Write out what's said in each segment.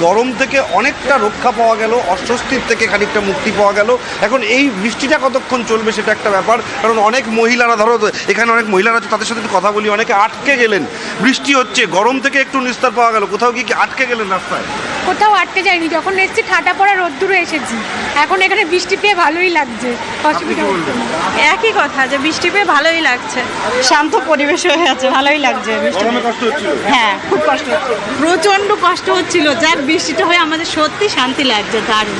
গরম থেকে অনেকটা রক্ষা পাওয়া গেল, অস্বস্তির থেকে খানিকটা মুক্তি পাওয়া গেল। এখন এই বৃষ্টিটা কতক্ষণ চলবে সেটা একটা ব্যাপার, কারণ অনেক মহিলারা, ধরো এখানে অনেক মহিলারা আছে, তাদের সাথে একটু কথা বলি। অনেকে আটকে গেলেন, বৃষ্টি হচ্ছে, গরম থেকে একটু নিস্তার পাওয়া গেল, কোথাও কি আটকে গেলেন রাস্তায়? কোথাও আটকে যায়নি, যখন এসেছি ঠাটা পড়া রোদ্দুরে এসেছি, এখন এখানে বৃষ্টি পেয়ে ভালোই লাগছে, অসুবিধা হচ্ছে না। একই কথা, যে বৃষ্টি পেয়ে ভালোই লাগছে, শান্ত পরিবেশ হয়ে আছে, ভালোই লাগছে। গরমে কষ্ট হচ্ছিল? হ্যাঁ, খুব কষ্ট হচ্ছে, প্রচন্ড কষ্ট হচ্ছিল। যাক, বৃষ্টিটা হয়ে আমাদের সত্যি শান্তি লাগছে, দারুণ।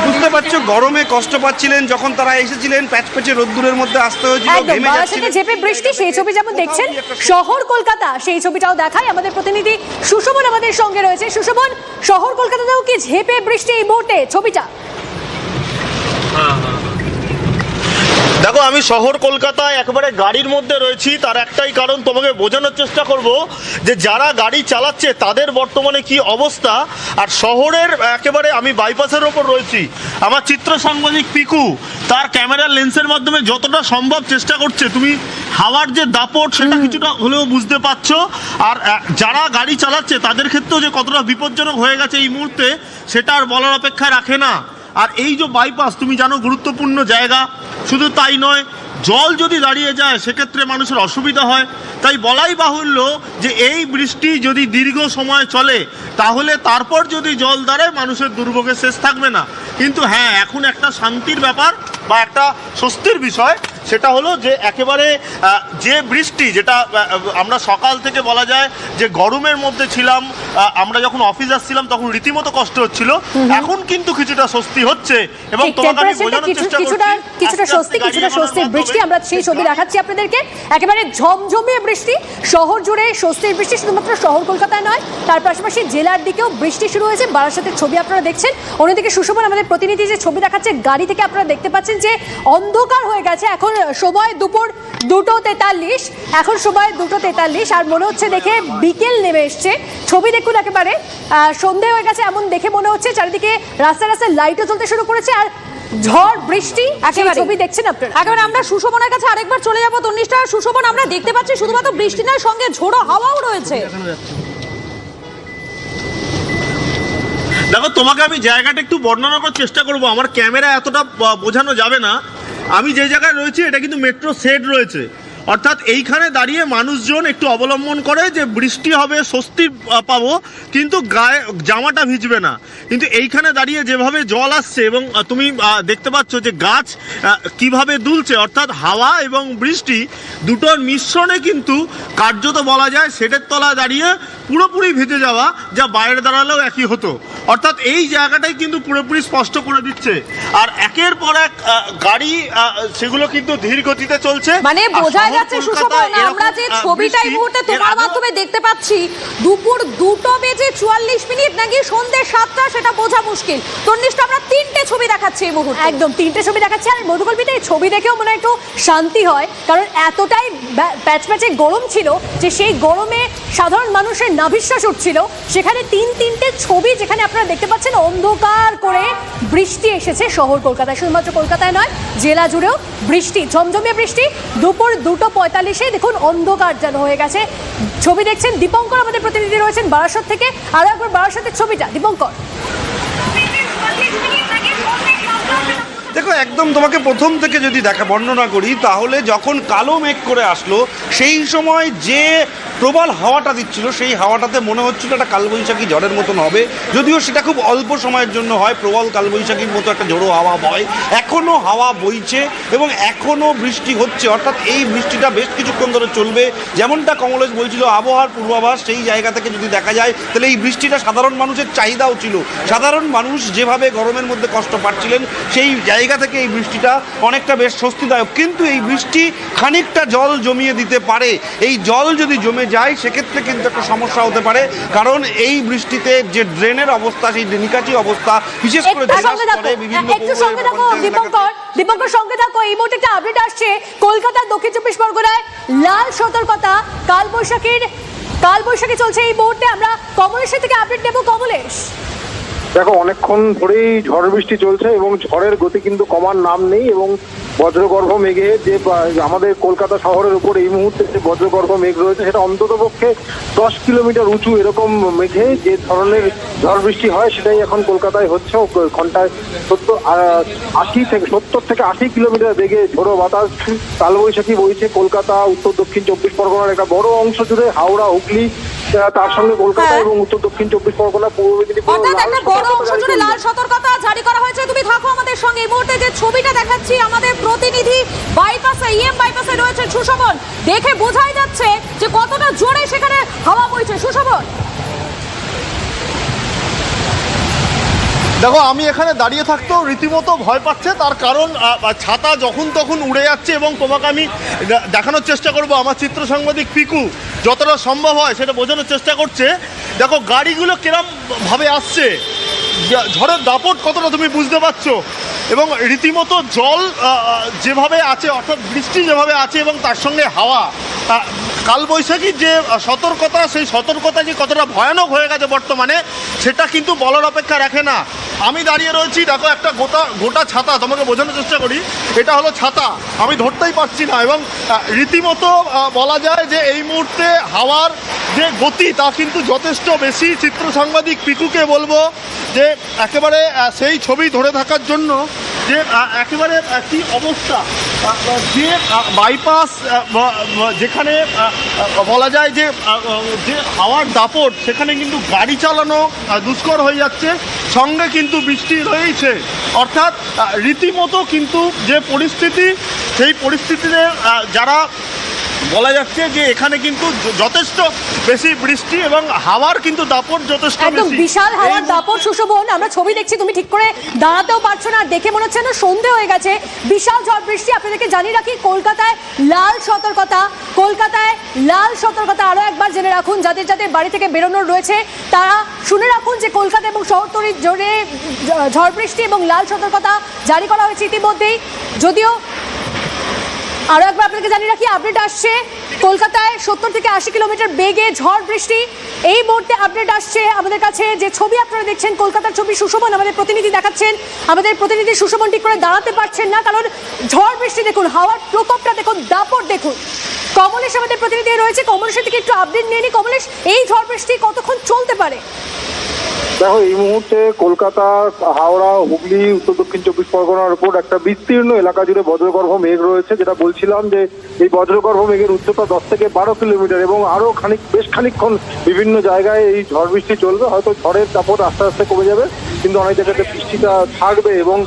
বুঝতে পারছো, গরমে কষ্ট পাচ্ছিলেন, যখন তারা এসেছিলেন প্যাচপ্যাচে রোদ্দুরের মধ্যে আসতে হয়েছিল, ঘেমে যাচ্ছিলেন। ঝেপে বৃষ্টি, সেই ছবি যেমন দেখছেন, শহর কলকাতা সেই ছবিটাও দেখায়। আমাদের প্রতিনিধি সুশোভন আমাদের সঙ্গে রয়েছে। সুশোভন, শহর কলকাতাতেও কি ঝেপে বৃষ্টি এই মুহূর্তে ছবিটা? দেখো, আমি শহর কলকাতায় একেবারে গাড়ির মধ্যে রয়েছি। তার একটাই কারণ, তোমাকে বোঝানোর চেষ্টা করব যে যারা গাড়ি চালাচ্ছে তাদের বর্তমানে কি অবস্থা। আর শহরের একেবারে আমি বাইপাসের ওপর রয়েছি। আমার চিত্র সাংবাদিক পিকু তার ক্যামেরার লেন্সের মাধ্যমে যতটা সম্ভব চেষ্টা করছে। তুমি হাওয়ার যে দাপট সেটা কিছুটা হলেও বুঝতে পারছো। আর যারা গাড়ি চালাচ্ছে তাদের ক্ষেত্রেও যে কতটা বিপজ্জনক হয়ে গেছে এই মুহূর্তে, সেটা আর বলার অপেক্ষা রাখে না। আর এই যে বাইপাস, তুমি জানো, গুরুত্বপূর্ণ জায়গা। শুধু তাই নয়, জল যদি দাঁড়িয়ে যায় সেক্ষেত্রে মানুষের অসুবিধা হয়। তাই বলাই বাহুল্য যে এই বৃষ্টি যদি দীর্ঘ সময় চলে, তাহলে তারপর যদি জল দাঁড়ায় মানুষের দুর্ভোগের শেষ থাকবে না। কিন্তু হ্যাঁ, এখন একটা শান্তির ব্যাপার বা একটা স্বস্তির বিষয়, সেটা হলো যে একেবারে যে বৃষ্টি, যেটা আমরা সকাল থেকে বলা যায় যে গরমের মধ্যে ছিলাম, আমরা যখন অফিস আসছিলাম তখন রীতিমতো কষ্ট হচ্ছিল, এখন কিন্তু কিছুটা স্বস্তি হচ্ছে। এবং তোমাকে আমি বোঝানোর চেষ্টা করছি কিছুটা স্বস্তির বৃষ্টি। আমরা সেই ছবি দেখাচ্ছি আপনাদেরকে, একেবারে ঝমঝমিয়ে বৃষ্টি, শহর জুড়ে স্বস্তির বৃষ্টি। শুধুমাত্র শহর কলকাতায় নয়, তার পাশাপাশি জেলার দিকেও বৃষ্টি শুরু হয়েছে। বারাসাতের ছবি আপনারা দেখছেন। অন্যদিকে সুশোভন আমাদের প্রতিনিধি যে ছবি দেখাচ্ছে গাড়ি থেকে, আপনারা দেখতে পাচ্ছেন যে অন্ধকার হয়ে গেছে। এখন সময় দুপুর 2:43, এখন সময় 2:43, আর মনে হচ্ছে দেখে বিকেল নেমে এসছে। ছবি দেখুন, একেবারে সন্ধে হয়ে গেছে এমন দেখে মনে হচ্ছে। চারিদিকে রাস্তায় রাস্তায় লাইটও জ্বলতে শুরু করেছে, আর ঝড় বৃষ্টি ছবি দেখছেন আপনারা। একেবারে আমরা সুশোভনের কাছে আরেকবার চলে যাবো। তন্নিষ্ঠা, সুশোভন, আমরা দেখতে পাচ্ছি শুধুমাত্র বৃষ্টি নয়, সঙ্গে ঝোড়ো হাওয়াও রয়েছে। দেখো, তোমাকে আমি জায়গাটা একটু বর্ণনা করার চেষ্টা করব। আমার ক্যামেরা এতটা বোঝানো যাবে না। আমি যে জায়গায় রয়েছি এটা কিন্তু মেট্রো শেড রয়েছে, অর্থাৎ এইখানে দাঁড়িয়ে মানুষজন একটু অবলম্বন করে যে বৃষ্টি হবে, স্বস্তি পাবো, কিন্তু গায়ে জামাটা ভিজবে না। কিন্তু এইখানে দাঁড়িয়ে যেভাবে জল আসছে এবং তুমি দেখতে পাচ্ছ যে গাছ কিভাবে দুলছে, অর্থাৎ হাওয়া এবং বৃষ্টি দুটোর মিশ্রণে কিন্তু কার্যত বলা যায় শেডের তলায় দাঁড়িয়ে পুরোপুরি ভিজে যাওয়া, যা বাইরে দাঁড়ালেও একই হতো। অর্থাৎ এই জায়গাটাই কিন্তু পুরোপুরি স্পষ্ট করে দিচ্ছে। আর একের পর এক গাড়ি সেগুলো কিন্তু ধীর গতিতে চলছে। মানে বোঝা যাচ্ছে সুশোভন, আমরা যে ছবিটা এই মুহূর্তে তোমার মাধ্যমে দেখতে পাচ্ছি, দুপুর 2:44 নাকি সন্ধ্যে 7টা, সেটা বোঝা মুশকিল। তন্নিষ্ঠা, আমরা 3টে ছবি দেখাচ্ছি এই মুহূর্তে। একদম 3টে ছবি দেখাচ্ছি। আর মধুকল্পিতা, এই ছবি দেখেও মনে হয় একটু শান্তি হয়, কারণ এতটাই প্যাচপ্যাচে গরম ছিল যে সেই গরমে সাধারণ মানুষের নাভিশ্বাস উঠছিল। সেখানে 3টে ছবি, যেখানে আপনারা দেখতে পাচ্ছেন অন্ধকার করে বৃষ্টি এসেছে শহর কলকাতায়। শুধুমাত্র কলকাতায় নয়, জেলা জুড়েও বৃষ্টি, ঝমঝমিয়ে বৃষ্টি। দুপুর 2:45 দেখুন অন্ধকার যেন হয়ে গেছে। ছবি দেখছেন দীপঙ্কর আমাদের প্রতিনিধি রয়েছেন বারাসত থেকে। আরো একবার বারাসতের ছবিটা, দীপঙ্কর। দেখো, একদম তোমাকে প্রথম থেকে যদি বর্ণনা করি, তাহলে যখন কালো মেঘ করে আসলো সেই সময় যে প্রবল হাওয়াটা দিচ্ছিল, সেই হাওয়াটাতে মনে হচ্ছিল একটা কালবৈশাখী ঝড়ের মতন হবে, যদিও সেটা খুব অল্প সময়ের জন্য হয়। প্রবল কালবৈশাখীর মতো একটা ঝোড়ো হাওয়া বয়, এখনও হাওয়া বইছে এবং এখনও বৃষ্টি হচ্ছে। অর্থাৎ এই বৃষ্টিটা বেশ কিছুক্ষণ ধরে চলবে। যেমনটা কমলেশ বলছিল, আবহাওয়ার পূর্বাভাস, সেই জায়গা থেকে যদি দেখা যায় তাহলে এই বৃষ্টিটা সাধারণ মানুষের চাহিদাও ছিল। সাধারণ মানুষ যেভাবে গরমের মধ্যে কষ্ট পাচ্ছিলেন, সেই জায়গা থেকে এই বৃষ্টিটা অনেকটা বেশ স্বস্তিদায়ক। কিন্তু এই বৃষ্টি খানিকটা জল জমিয়ে দিতে পারে। এই জল যদি জমে যায় সেক্ষেত্রে কিন্তু একটা সমস্যা হতে পারে, কারণ এই বৃষ্টিতে যে ড্রেনের অবস্থা, সেই নিকাশি অবস্থা, বিশেষ করে দীপঙ্কর সঙ্গে থাকো। এই মুহূর্তে একটা আপডেট আসছে কলকাতার দক্ষিণ 24 পরগনায় লাল সতর্কতা, কালবৈশাখী চলছে এই মুহূর্তে। আমরা কমলেশের থেকে আপডেট নেব। কমলেশ, দেখো, অনেকক্ষণ ধরেই ঝড় বৃষ্টি চলছে এবং ঝড়ের গতি কিন্তু কমার নাম নেই, এবং বজ্রগর্ভ মেঘে যে আমাদের কলকাতা শহরের উপর এই মুহূর্তে যে বজ্রগর্ভ মেঘ রয়েছে সেটা অন্তত পক্ষে 10 কিলোমিটার উঁচু এরকম মেঘে যে ধরনের ঝড় বৃষ্টি হয় সেটাই এখন কলকাতায় হচ্ছে। ঘন্টায় 70 থেকে 80 কিলোমিটার বেগে ঝোড়ো বাতাস কালবৈশাখী বইছে কলকাতা, উত্তর দক্ষিণ 24 পরগনার একটা বড় অংশ জুড়ে, হাওড়া, হুগলি, তার সঙ্গে কলকাতা এবং উত্তর দক্ষিণ 24 পরগনা, পূর্ব মেদিনীপুর অর্থাৎ একটা বড় অংশ জুড়ে লাল সতর্কতা জারি করা হয়েছে। তুমি থাকো আমাদের সঙ্গে। এই মুহূর্তে যে ছবিটা দেখাচ্ছি আমাদের প্রতিনিধি বাইপাসে, বাইপাসে রয়েছে সুশোভন। দেখে বোঝাই যাচ্ছে যে কতটা জোরে সেখানে হাওয়া বইছে। সুশোভন, দেখো আমি এখানে দাঁড়িয়ে থাকতেও রীতিমতো ভয় পাচ্ছে, তার কারণ ছাতা যখন তখন উড়ে যাচ্ছে এবং তোমাকে আমি দেখানোর চেষ্টা করব, আমার চিত্র সাংবাদিক পিকু যতটা সম্ভব হয় সেটা বোঝানোর চেষ্টা করছে। দেখো গাড়িগুলো কিরমভাবে আসছে, ঝড়ের দাপট কতটা তুমি বুঝতে পারছো, এবং রীতিমতো জল যেভাবে আছে, অর্থাৎ বৃষ্টি যেভাবে আছে এবং তার সঙ্গে হাওয়া, কালবৈশাখীর যে সতর্কতা, সেই সতর্কতা যে কতটা ভয়ানক হয়ে গেছে বর্তমানে সেটা কিন্তু বলার অপেক্ষা রাখে না। আমি দাঁড়িয়ে রয়েছি, দেখো একটা গোটা ছাতা, তোমাকে বোঝানোর চেষ্টা করি, এটা হলো ছাতা, আমি ধরতেই পারছি না, এবং রীতিমতো বলা যায় যে এই মুহূর্তে হাওয়ার যে গতি তা কিন্তু যথেষ্ট বেশি। চিত্র সাংবাদিক পিকুকে বলবো যে একেবারে সেই ছবি ধরে থাকার জন্য যে একেবারে কি অবস্থা, যে বাইপাস যেখানে বলা যায় যে হাওয়ার দাপট, সেখানে কিন্তু গাড়ি চালানো দুষ্কর হয়ে যাচ্ছে, সঙ্গে কিন্তু বৃষ্টি রয়েছে। অর্থাৎ রীতিমতো কিন্তু যে পরিস্থিতি, সেই পরিস্থিতিতে যারা বলা যাচ্ছে যে এখানে কিন্তু যথেষ্ট বেশি বৃষ্টি এবং হাওয়ার কিন্তু দাপট যথেষ্ট একদম বেশি। বিশাল হাওয়ার দাপট। সুশোভন, আমরা ছবি দেখছি, তুমি ঠিক করে দাঁড়াতেও পারছো না, দেখে মনে হচ্ছে না সন্ধে হয়ে গেছে। বিশাল ঝড় বৃষ্টি। আপনাদেরকে জানিয়ে রাখি কলকাতায় লাল সতর্কতা, কলকাতায় লাল সতর্কতা। আরো একবার জেনে রাখুন, যাদের যাদের বাড়ি থেকে বেরোনোর রয়েছে তারা শুনে রাখুন যে কলকাতা এবং শহরতলির জোরে ঝড় বৃষ্টি এবং লাল সতর্কতা জারি করা হয়েছে ইতিমধ্যেই। যদিও আরো একবার আপনাদেরকে জানিয়ে রাখি, আপডেট আসছে কলকাতায় 70 থেকে 80 কিলোমিটার বেগে ঝড় বৃষ্টি। এই মুহূর্তে আপডেট আসছে আমাদের কাছে, যে ছবি আপনারা দেখছেন কলকাতার ছবি। সুশোভন আমাদের প্রতিনিধি দেখাচ্ছেন, আমাদের প্রতিনিধি সুশোভন ঠিক করে দাঁড়াতে পারছেন না, কারণ ঝড় বৃষ্টি দেখুন, হাওয়ার প্রকোপটা দেখুন, দাপট দেখুন। কমলেশ আমাদের প্রতিনিধি রয়েছে, কমলেশের থেকে একটু আপডেট নিয়ে নি। কমলেশ, এই ঝড় বৃষ্টি কতক্ষণ চলতে পারে? দেখো এই মুহূর্তে কলকাতা, হাওড়া, হুগলি, উত্তর দক্ষিণ 24 পরগনার উপর একটা বিস্তীর্ণ এলাকা জুড়ে বজ্রগর্ভ মেঘ রয়েছে। যেটা বলছিলাম যে এই বজ্রগর্ভ মেঘের উচ্চতা 10 থেকে 12 কিলোমিটার এবং আরো বেশ খানিকক্ষণ বিভিন্ন জায়গায় এই ঝড় বৃষ্টি চলবে। হয়তো ঝড়ের দাপট আস্তে আস্তে কমে যাবে, কিন্তু অনেক জায়গাতে বৃষ্টিটা থাকবে এবং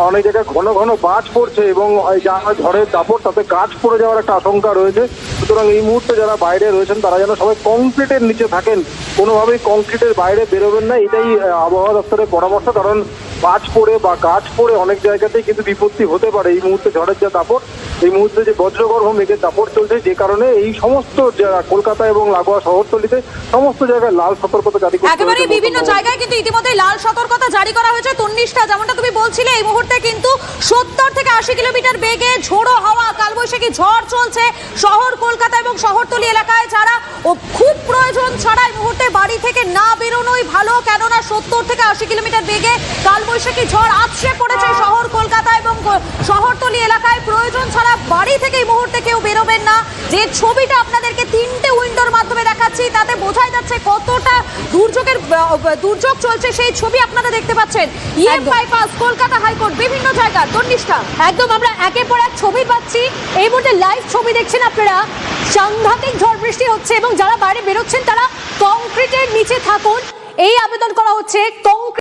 অনেক জায়গায় ঘন ঘন বাজ পড়ছে এবং যা ঝড়ের দাপট তাতে গাছ পড়ে যাওয়ার একটা আশঙ্কা রয়েছে। সুতরাং এই মুহূর্তে যারা বাইরে রয়েছেন তারা যেন সবাই কংক্রিটের নিচে থাকেন, কোনোভাবেই কংক্রিটের বাইরে বেরোবেন না, এটাই আবহাওয়া দপ্তরের পরামর্শ। কারণ বাজ পড়ে বা গাছ পড়ে অনেক জায়গাতেই কিন্তু বিপত্তি হতে পারে। এই মুহূর্তে ঝড়ের যা দাপট, এই মুহূর্তে যে বজ্রগর্ভ মেঘের দাপট চলছে, যে কারণে এই সমস্ত কলকাতা এবং লাগোয়া শহরতলিতে সমস্ত জায়গায় লাল সতর্কতা জারি করা হয়েছে। একেবারে বিভিন্ন জায়গায় কিন্তু ইতিমধ্যে লাল সতর্কতা জারি করা হয়েছে। তন্নিষ্ঠা, যেমনটা তুমি বলছিলে, এই মুহূর্তে কিন্তু 70 থেকে 80 কিলোমিটার বেগে ঝোড়ো হাওয়া, কালবৈশাখী ঝড় চলছে শহর কলকাতা এবং শহরতলি এলাকায়। যারা খুব প্রয়োজন ছাড়া এই মুহূর্তে বাড়ি থেকে না বেরোনোই ভালো, কেননা 70 থেকে 80 কিলোমিটার বেগে কালবৈশাখী ঝড় আছড়ে পড়েছে শহর কলকাতা এবং শহরতলি এলাকায়। প্রয়োজন ছাড়া বাড়ি থেকে এই মুহূর্তে কেউ বেরোবেন না। যে ছবিটা আপনাদেরকে 3টে উইন্ডোর মাধ্যমে দেখাচ্ছি, তাতে বোঝাই যাচ্ছে কতটা দুর্যোগ চলছে। সেই ছবি আপনারা দেখতে পাচ্ছেন, বাইপাস, কলকাতা হাইকোর্ট, বিভিন্ন জায়গা। তন্নিষ্ঠা, একদম আমরা একের পর এক ছবি পাচ্ছি। এই মুহূর্তে লাইভ ছবি দেখছেন আপনারা, সাংঘাতিক ঝড় বৃষ্টি হচ্ছে এবং যারা বাইরে বেরোচ্ছেন তারা কংক্রিটের নিচে থাকুন, এই আবেদন করা হচ্ছে।